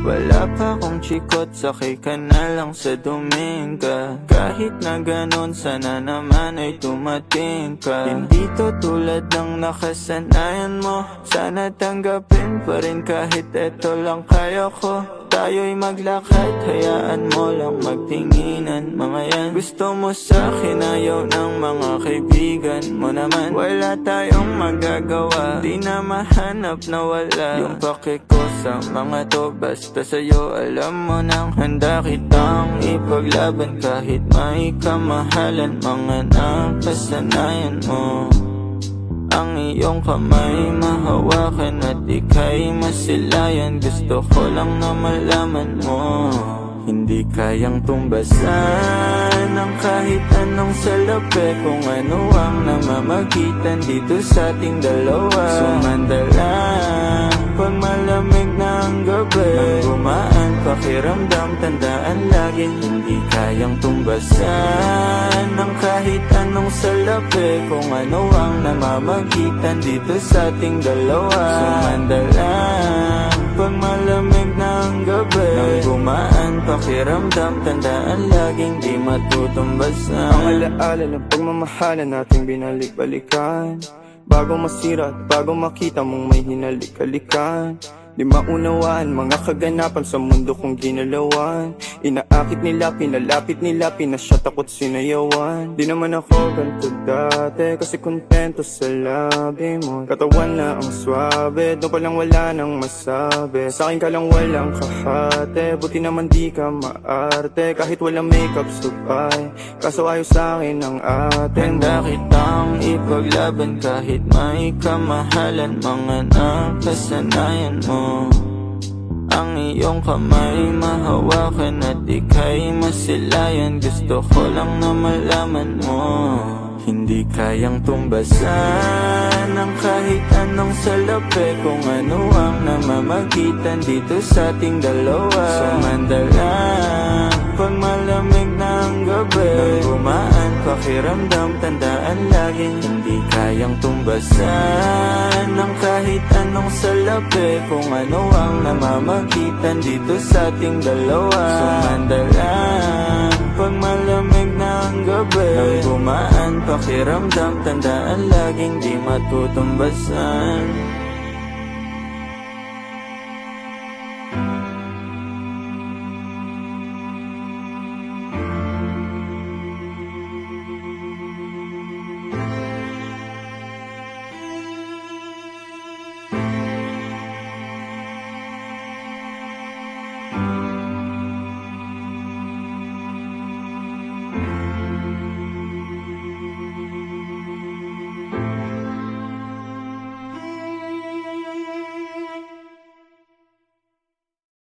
Wala pa akong chikot, sakay ka na lang sa Dominga. Kahit na ganon, sana naman ay tumating ka. Hindi to tulad ng nakasanayan mo, sana tanggapin pa rin kahit eto lang kaya ko. Tayo'y maglakad, hayaan mo lang magtinginan. Mga yan, gusto mo sa'kin, ayaw ng mga kaibigan mo naman. Wala tayong magagawa, di na mahanap na wala yung pake ko sa mga to. Basta sa'yo alam mo nang handa kitang ipaglaban kahit may kamahalan. Mga nakasanayan mo, ang iyong kamay mahawakan at ika'y masilayan. Gusto ko lang na malaman mo, hindi kayang tumbasan ng kahit anong salapi. Kung ano ang namamagitan dito sa ating dalawa. Sumandalang pag malamig na ang gabi, nang gumaan pakiramdam, tandaan lagi, hindi kayang tumbasan ng kahit anong salapi. Kung ano ang namamagitan dito sa ating dalawa. Sumandalang pag malamig na ang gabi, nang gumaan pakiramdam, tandaan laging di matutumbasan. Ang alaala ng pagmamahalan nating binalik-balikan, bago masira at bago makita mong may hinalik-halikan. Di maunawaan mga kaganapan sa mundo kong ginalawan. Inaakit nila, pinalapit nila, pinasyat ako't sinayawan. Di naman ako ganito dati, kasi kontento sa labi mo. Katawan na ang swabe, doon palang wala nang masabi. Sa'kin ka lang walang kahate, buti naman di ka maarte. Kahit walang makeup subay, kaso ayaw sa'kin ang atin. Handa kitang ipaglaban kahit may kamahalan. Mga nakasanayan mo, ang iyong kamay mahawakan at ika'y masilayan. Gusto ko lang na malaman mo, hindi kayang tumbasan ng kahit anong salapi. Kung ano ang namamagitan dito sa ating dalawa. Sumandalang pag malamig na ang gabi, nang gumaan pakiramdam, tandaan laging hindi kayang tumbasan ng kahit anong salapi. Kung ano ang namamagitan dito sa ating dalawa. Sumandalang pag malamig na ang gabi, nang gumaan pakiramdam, tandaan laging di matutumbasan.